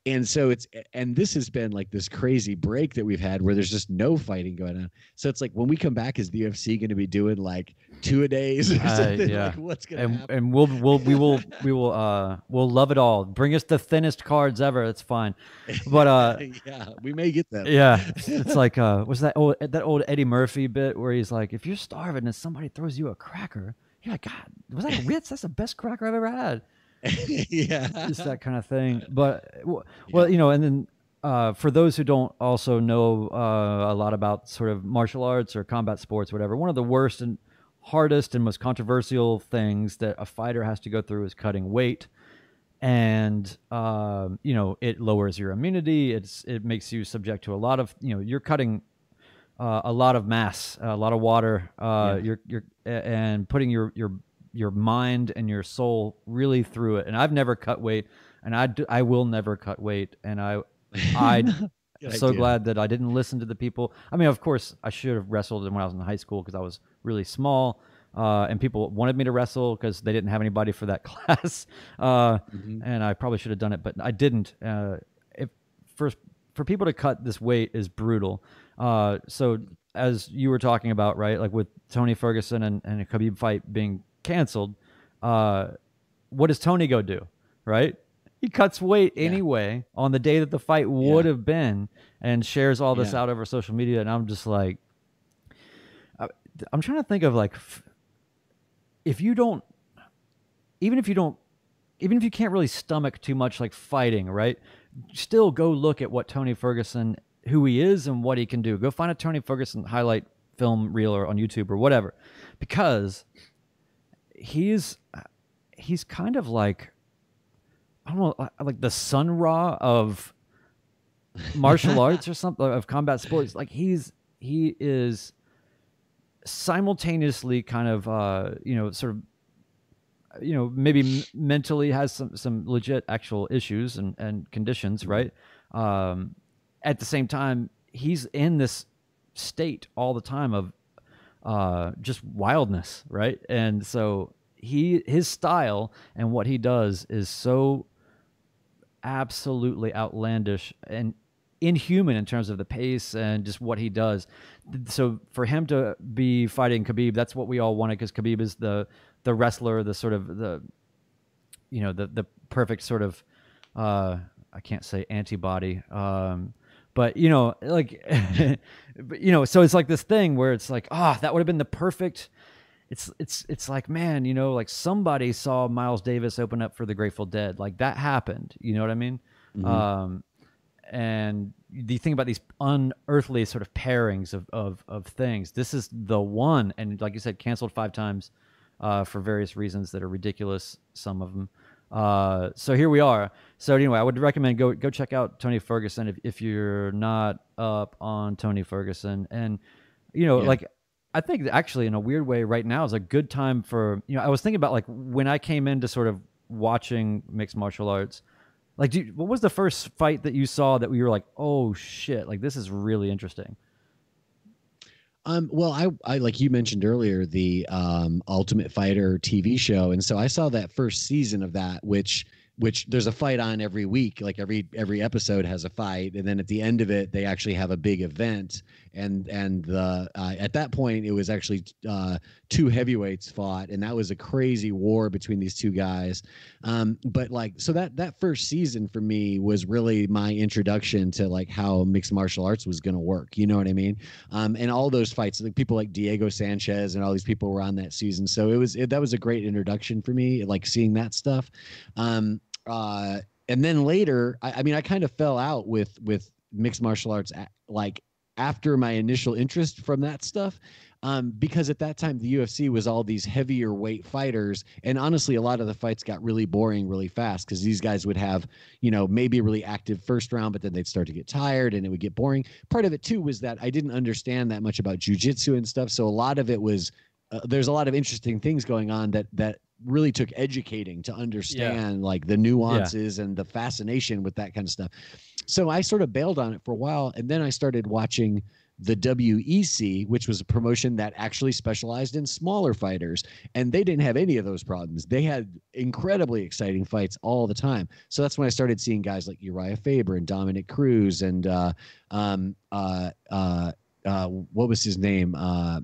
And so this has been like this crazy break that we've had where there's just no fighting going on. So it's like, when we come back, is the UFC going to be doing like 2-a-days or something? Like, what's going to happen? And we'll love it all. Bring us the thinnest cards ever. That's fine. But yeah, we may get that. Yeah, it's like what's that old Eddie Murphy bit where he's like, if you're starving and somebody throws you a cracker, you're like, God, was that a Ritz? That's the best cracker I've ever had. Yeah, just that kind of thing. But well, you know, and then for those who don't also know a lot about sort of martial arts or combat sports, whatever, one of the worst and hardest and most controversial things that a fighter has to go through is cutting weight. And you know, it lowers your immunity. It makes you subject to a lot of, you know, you're cutting a lot of mass, a lot of water. You're and putting your mind and your soul really through it. And I've never cut weight, and I will never cut weight. And I'm Good so idea. glad that I didn't listen to the people. I mean, of course, I should have wrestled when I was in high school because I was really small, and people wanted me to wrestle because they didn't have anybody for that class, Hmm. and I probably should have done it, but I didn't. If for for people to cut this weight is brutal. So as you were talking about, right, like with Tony Ferguson and a Khabib fight being canceled, uh, what does Tony go do? Right? He cuts weight Yeah. anyway on the day that the fight would Yeah. have been and shares all this Yeah. out over social media. And I'm just like, I- I'm trying to think of like, if you don't, even if you don't, even if you can't really stomach too much like fighting, right? Still go look at what Tony Ferguson, who he is and what he can do. Go find a Tony Ferguson highlight film reel or on YouTube or whatever, because he's he's kind of like, I don't know, like the Sun Ra of martial arts or something, of combat sports. Like he is simultaneously kind of sort of maybe mentally has some legit actual issues and conditions, Mhm. right? At the same time, he's in this state all the time of just wildness, right? And so his style and what he does is so absolutely outlandish and inhuman in terms of the pace and just what he does. So for him to be fighting Khabib, that's what we all wanted, because Khabib is the wrestler, the sort of the perfect sort of I can't say antibody, but like but so it's like this thing where it's like, that would have been the perfect. It's like, man, like somebody saw Miles Davis open up for the Grateful Dead. Like that happened. You know what I mean? Mhm. Um, and you think about these unearthly sort of pairings of things. This is the one, and like you said, canceled 5 times for various reasons that are ridiculous. Some of them. So here we are. So anyway, I would recommend go check out Tony Ferguson if you're not up on Tony Ferguson, and Yeah. like I think that actually in a weird way right now is a good time for, I was thinking about like when I came into sort of watching mixed martial arts, like what was the first fight that you saw that you were like, oh shit, like this is really interesting? Well, I like you mentioned earlier the Ultimate Fighter TV show, and so I saw that first season of that, which there's a fight on every week, like every episode has a fight, and then at the end of it, they actually have a big event, and the at that point it was actually two heavyweights fought, and that was a crazy war between these two guys. But like, so that first season for me was really my introduction to like how mixed martial arts was going to work. You know what I mean? And all those fights, like people like Diego Sanchez and all these people were on that season. So that was a great introduction for me, like seeing that stuff. And then later, I mean, I kind of fell out with mixed martial arts, like after my initial interest from that stuff. Because at that time the UFC was all these heavier weight fighters, and honestly, a lot of the fights got really boring really fast because these guys would have, maybe a really active first round, but then they'd start to get tired and it would get boring. Part of it too was that I didn't understand that much about jujitsu and stuff, so a lot of it was there's a lot of interesting things going on that really took educating to Yeah, understand like the yeah, nuances and the fascination with that kind of stuff. So I sort of bailed on it for a while, and then I started watching the WEC, which was a promotion that actually specialized in smaller fighters, and they didn't have any of those problems. They had incredibly exciting fights all the time. So that's when I started seeing guys like Uriah Faber and Dominic Cruz and um, uh, uh, what was his name?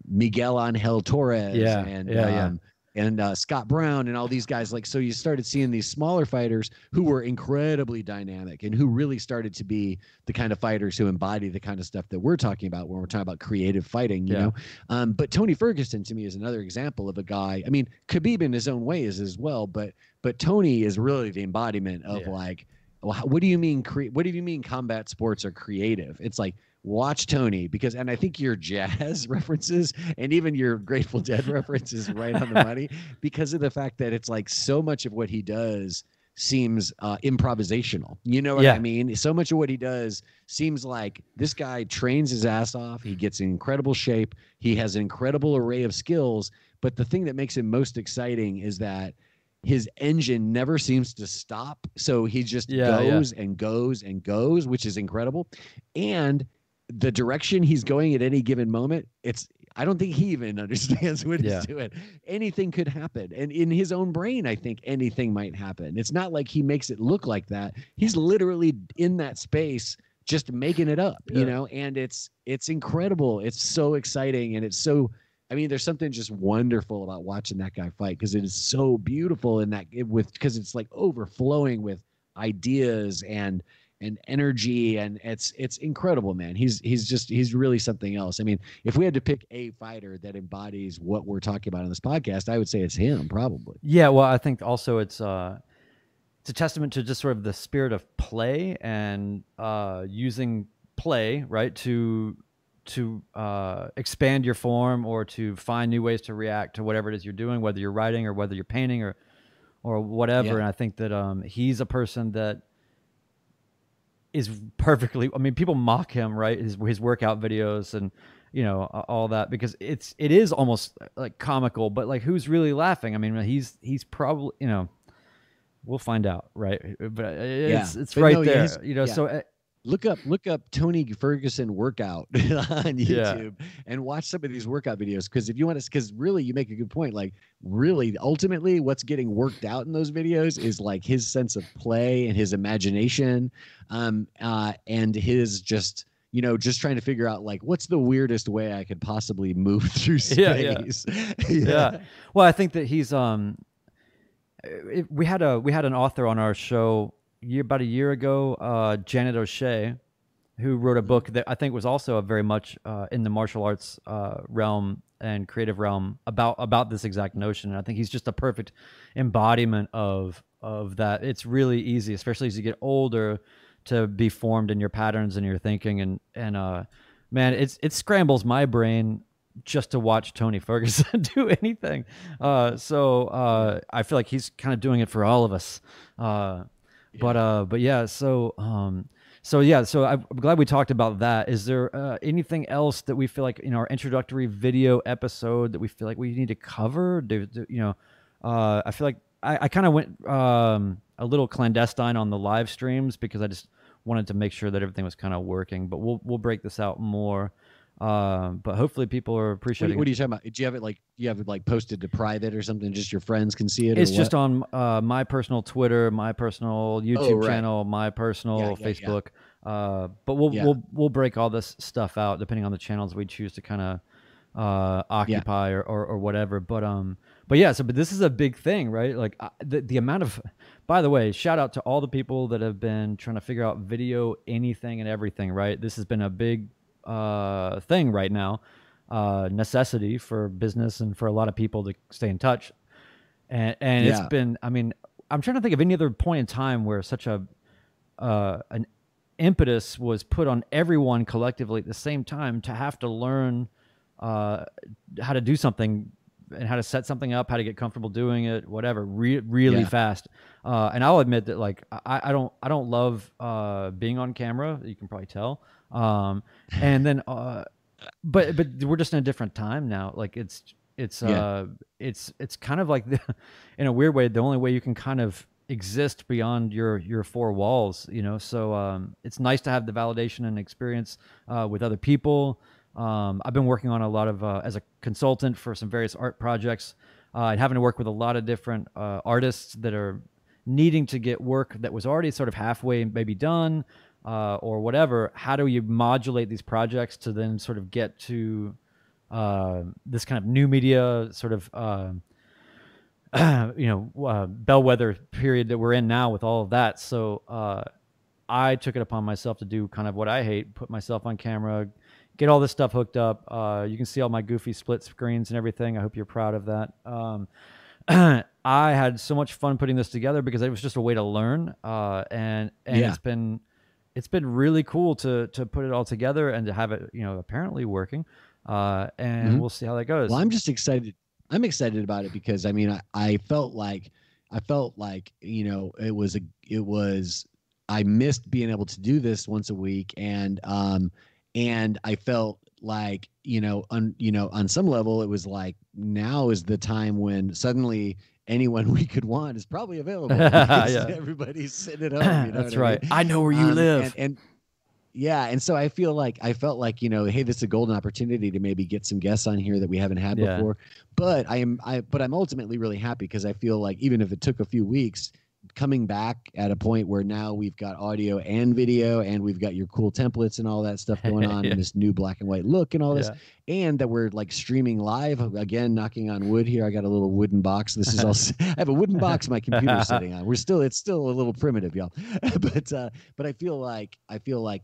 Miguel Angel Torres yeah, yeah, yeah, and Scott Brown and all these guys. Like, so you started seeing these smaller fighters who were incredibly dynamic and who really started to be the kind of fighters who embody the kind of stuff that we're talking about when we're talking about creative fighting, yeah, But Tony Ferguson to me is another example of a guy. I mean, Khabib in his own way is as well, but Tony is really the embodiment of yeah, like, well, what do you mean? What do you mean combat sports are creative? It's like, watch Tony, because, and I think your jazz references and even your Grateful Dead references right on the money, because of the fact that it's like so much of what he does seems improvisational. You know what I yeah, mean? So much of what he does seems like this guy trains his ass off. He gets in incredible shape. He has an incredible array of skills. But the thing that makes him most exciting is that his engine never seems to stop. So he just goes and goes and goes, which is incredible. And the direction he's going at any given moment, I don't think he even understands what he's doing. Anything could happen. And in his own brain, I think anything might happen. It's not like he makes it look like that. He's literally in that space just making it up, you know, and it's incredible. It's so exciting. And it's so, I mean, there's something just wonderful about watching that guy fight, because it is so beautiful because it's like overflowing with ideas and energy, and it's incredible, man. He's really something else. I mean, if we had to pick a fighter that embodies what we're talking about on this podcast, I would say it's him, probably. Yeah, well, I think also it's a testament to just sort of the spirit of play and using play, right, to expand your form or to find new ways to react to whatever it is you're doing, whether you're writing or whether you're painting or whatever. And I think that he's a person that is perfectly, I mean, people mock him, right? His workout videos and, you know, all that, because it is almost like comical, but like, who's really laughing? I mean, he's probably, you know, we'll find out, right? But it's right there, you know. So look up Tony Ferguson workout on YouTube and watch some of these workout videos, because if you want to, because really you make a good point. Like, really, ultimately, what's getting worked out in those videos is like his sense of play and his imagination, and his just, you know, just trying to figure out like, what's the weirdest way I could possibly move through space. Yeah. Well, I think that he's we had an author on our show about a year ago, Janet O'Shea, who wrote a book that I think was also very much in the martial arts realm and creative realm about this exact notion. And I think he's just a perfect embodiment of that. It's really easy, especially as you get older, to be formed in your patterns and your thinking. And man, it scrambles my brain just to watch Tony Ferguson do anything. So I feel like he's kind of doing it for all of us. But yeah, so I'm glad we talked about that. Is there anything else that we feel like in our introductory video episode that we feel like we need to cover? I feel like I kind of went a little clandestine on the live streams because I just wanted to make sure that everything was kind of working. But we'll break this out more. But hopefully people are appreciating. What are you talking about? Do you have it posted to private or something? Just your friends can see it? It's just on my personal Twitter, my personal YouTube channel, my personal Facebook. But we'll break all this stuff out depending on the channels we choose to kind of occupy or whatever. But yeah, but this is a big thing, right? Like the amount of, by the way, shout out to all the people that have been trying to figure out video, anything and everything, right? This has been a big thing right now, necessity for business and for a lot of people to stay in touch. And it's been, I mean, I'm trying to think of any other point in time where such an impetus was put on everyone collectively at the same time to have to learn how to do something and how to set something up, how to get comfortable doing it, whatever, really fast. And I'll admit that, like, I don't love being on camera. You can probably tell. And then, but we're just in a different time now. Like it's kind of like in a weird way, the only way you can kind of exist beyond your four walls, you know? So, it's nice to have the validation and experience, with other people. I've been working on a lot of, as a consultant for some various art projects, and having to work with a lot of different, artists that are needing to get work that was already sort of halfway maybe done, or whatever. How do you modulate these projects to then sort of get to this kind of new media sort of bellwether period that we're in now with all of that? So I took it upon myself to do kind of what I hate, put myself on camera, get all this stuff hooked up. You can see all my goofy split screens and everything. I hope you're proud of that. I had so much fun putting this together because it was just a way to learn, and it's been really cool to put it all together and to have it, apparently working. And we'll see how that goes. Well, I'm just excited. I'm excited about it because I mean, I felt like, it was, I missed being able to do this once a week. And I felt like, on some level, it was like, now is the time when suddenly anyone we could want is probably available because Yeah, everybody's sitting at home. You know that's what I right. mean? I know where you live. And yeah, and so I felt like, you know, hey, this is a golden opportunity to maybe get some guests on here that we haven't had Yeah. before. But I'm ultimately really happy because I feel like even if it took a few weeks, coming back at a point where now we've got audio and video and we've got your cool templates and all that stuff going on Yeah. and this new black and white look and all this, Yeah. and that we're like streaming live again, knocking on wood here. I got a little wooden box. This is all I have a wooden box my computer's sitting on. It's still a little primitive, y'all. But I feel like,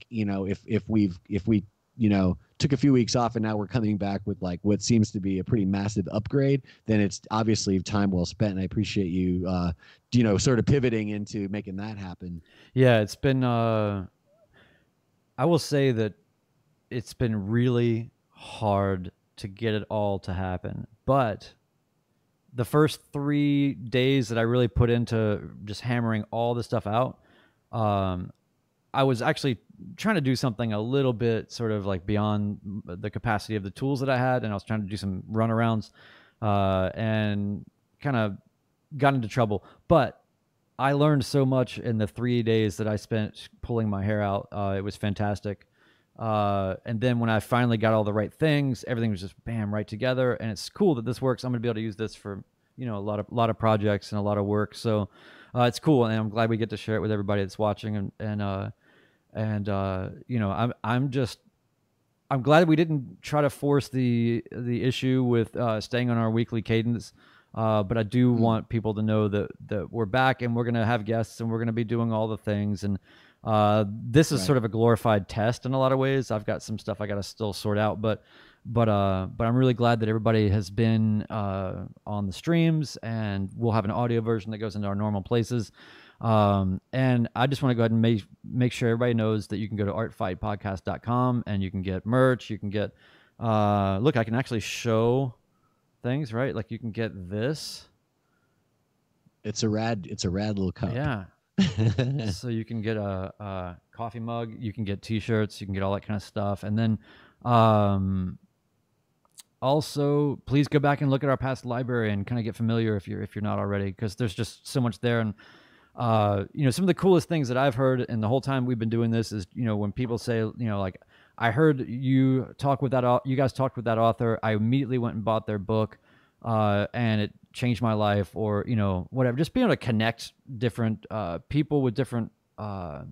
you know, if we you know, took a few weeks off and now we're coming back with like what seems to be a pretty massive upgrade, then it's obviously time well spent. And I appreciate you, you know, sort of pivoting into making that happen. Yeah, it's been, I will say that it's been really hard to get it all to happen. But the first 3 days that I really put into just hammering all this stuff out, I was actually trying to do something a little bit sort of like beyond the capacity of the tools that I had. And I was trying to do some runarounds, and kind of got into trouble. But I learned so much in the 3 days that I spent pulling my hair out. It was fantastic. And then when I finally got all the right things, everything was just bam, right together. And it's cool that this works. I'm going to be able to use this for, you know, a lot of projects and a lot of work. So, it's cool. And I'm glad we get to share it with everybody that's watching. And you know, I'm glad we didn't try to force the issue with staying on our weekly cadence. But I do want people to know that we're back and we're going to have guests and we're going to be doing all the things. And this is sort of a glorified test in a lot of ways. I've got some stuff I got to still sort out, but I'm really glad that everybody has been on the streams, and we'll have an audio version that goes into our normal places. And I just want to go ahead and make sure everybody knows that you can go to artfightpodcast.com and you can get merch. You can get, look, I can actually show things, right? Like you can get this. It's a rad little cup. Yeah. So you can get a coffee mug, you can get t-shirts, you can get all that kind of stuff. And then, also, please go back and look at our past library and kind of get familiar if you're not already, because there's just so much there. And you know, some of the coolest things that I've heard in the whole time we've been doing this is, you know, when people say, you know, like, I heard you guys talked with that author. I immediately went and bought their book, and it changed my life, or, you know, whatever. Just being able to connect different people with different sort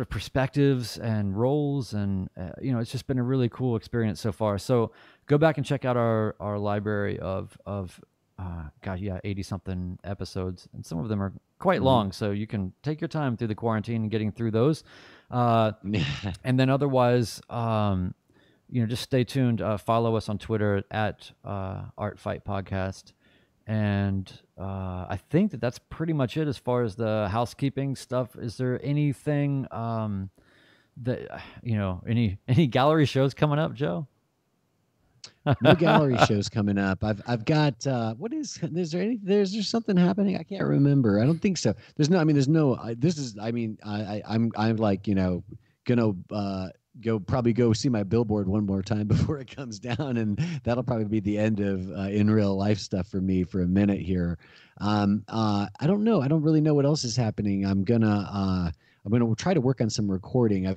of perspectives and roles, and you know, it's just been a really cool experience so far. So go back and check out our library of God, yeah, 80 something episodes, and some of them are quite long, so you can take your time through the quarantine and getting through those. And then otherwise, you know, just stay tuned. Follow us on Twitter at Art Fight Podcast. And I think that's pretty much it as far as the housekeeping stuff. Is there anything that, you know, any gallery shows coming up, Joe? No gallery shows coming up. I've got is there something happening? I can't remember. I don't think so. There's no I'm like, you know, gonna go see my billboard one more time before it comes down, and that'll probably be the end of in real life stuff for me for a minute here. I don't know. I don't really know what else is happening. I'm gonna try to work on some recording.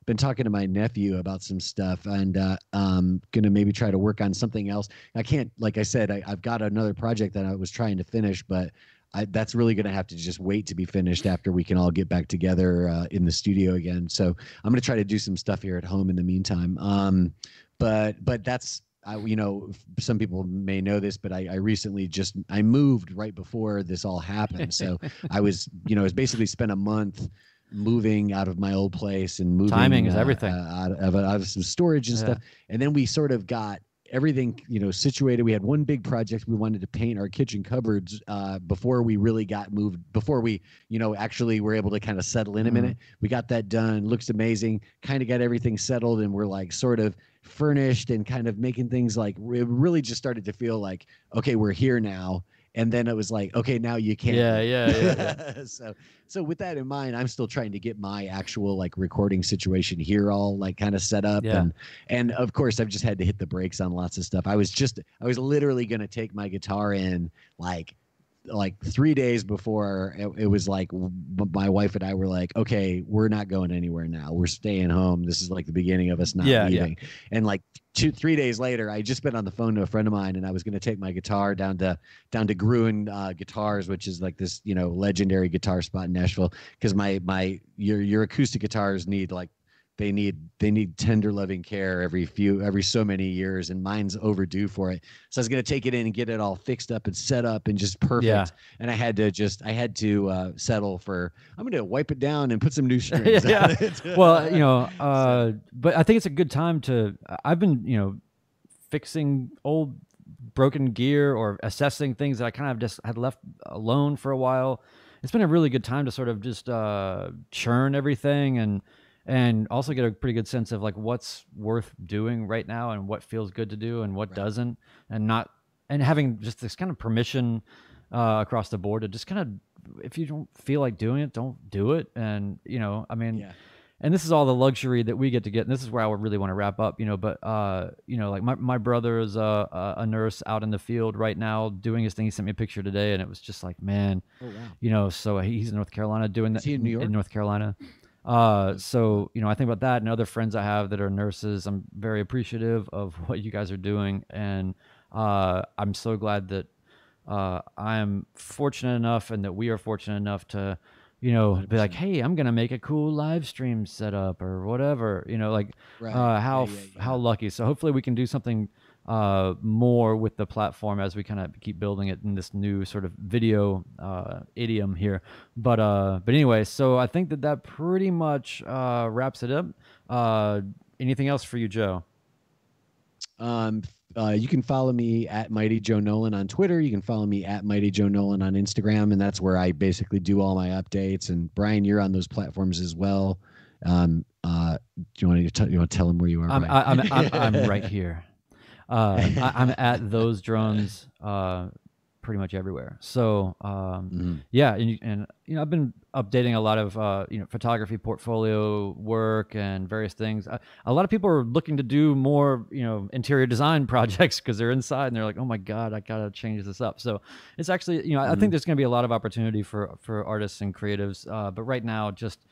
Been talking to my nephew about some stuff, and gonna maybe try to work on something else. I can't, like I said, I've got another project that I was trying to finish, but that's really going to have to just wait to be finished after we can all get back together in the studio again. So I'm going to try to do some stuff here at home in the meantime. But that's, you know, some people may know this, but I recently I moved right before this all happened. So I was basically spent a month moving out of my old place and moving. Timing is everything. Out of some storage and stuff. And then we sort of got everything, you know, situated. We had one big project. We wanted to paint our kitchen cupboards before we really got moved, before we, you know, actually were able to kind of settle in a minute. We got that done. Looks amazing. Kind of got everything settled, and we're like sort of furnished and kind of making things like, it really just started to feel like, okay, we're here now. and then it was like, okay, now you can't Yeah, do yeah, yeah, yeah. it. So with that in mind, I'm still trying to get my actual like recording situation here all like kind of set up, Yeah. and of course I've just had to hit the brakes on lots of stuff. I was literally going to take my guitar in like 3 days before it was like my wife and I were like, okay, we're not going anywhere now. We're staying home. This is like the beginning of us not Yeah, yeah. leaving. And like 3 days later, I just been on the phone to a friend of mine, and I was going to take my guitar down to Gruen Guitars, which is like this legendary guitar spot in Nashville, because your acoustic guitars need like they need tender loving care every so many years, and mine's overdue for it. So I was going to take it in and get it all fixed up and set up and just perfect. Yeah. And I had to settle for, I'm going to wipe it down and put some new strings Yeah. on it. Well, but I think it's a good time to. I've been, fixing old broken gear or assessing things that I kind of just had left alone for a while. It's been a really good time to sort of just churn everything and also get a pretty good sense of like what's worth doing right now and what feels good to do and what doesn't, and having just this kind of permission across the board to just kind of, if you don't feel like doing it, don't do it. And and this is all the luxury that we get to get, and this is where I would really want to wrap up, but like my brother is a nurse out in the field right now doing his thing. He sent me a picture today, and it was just like, man, oh wow, so he's in North Carolina doing that. Is he in New York? In North Carolina. So I think about that and other friends I have that are nurses. I'm very appreciative of what you guys are doing, and I'm so glad that I am fortunate enough, and that we are fortunate enough to be like, hey, I'm gonna make a cool live stream setup or whatever, how lucky. So hopefully we can do something more with the platform as we kind of keep building it in this new sort of video idiom here. But anyway, so I think that pretty much wraps it up. Anything else for you, Joe? You can follow me at Mighty Joe Nolan on Twitter. You can follow me at Mighty Joe Nolan on Instagram, and that's where I basically do all my updates. And Brian, you're on those platforms as well. Do you want to tell them where you are? I'm right here. I'm at those drones pretty much everywhere. So yeah, and I've been updating a lot of photography portfolio work and various things. A lot of people are looking to do more interior design projects because they're inside and they're like, oh my god, I gotta change this up. So it's actually I think there's going to be a lot of opportunity for artists and creatives. But right now, just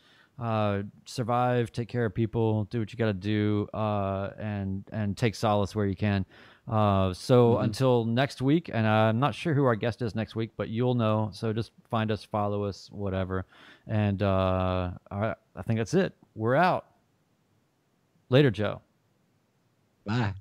survive, take care of people, do what you got to do, and take solace where you can. So until next week, and I'm not sure who our guest is next week, but you'll know. So just find us, follow us, whatever. And I think that's it. We're out. Later, Joe. Bye.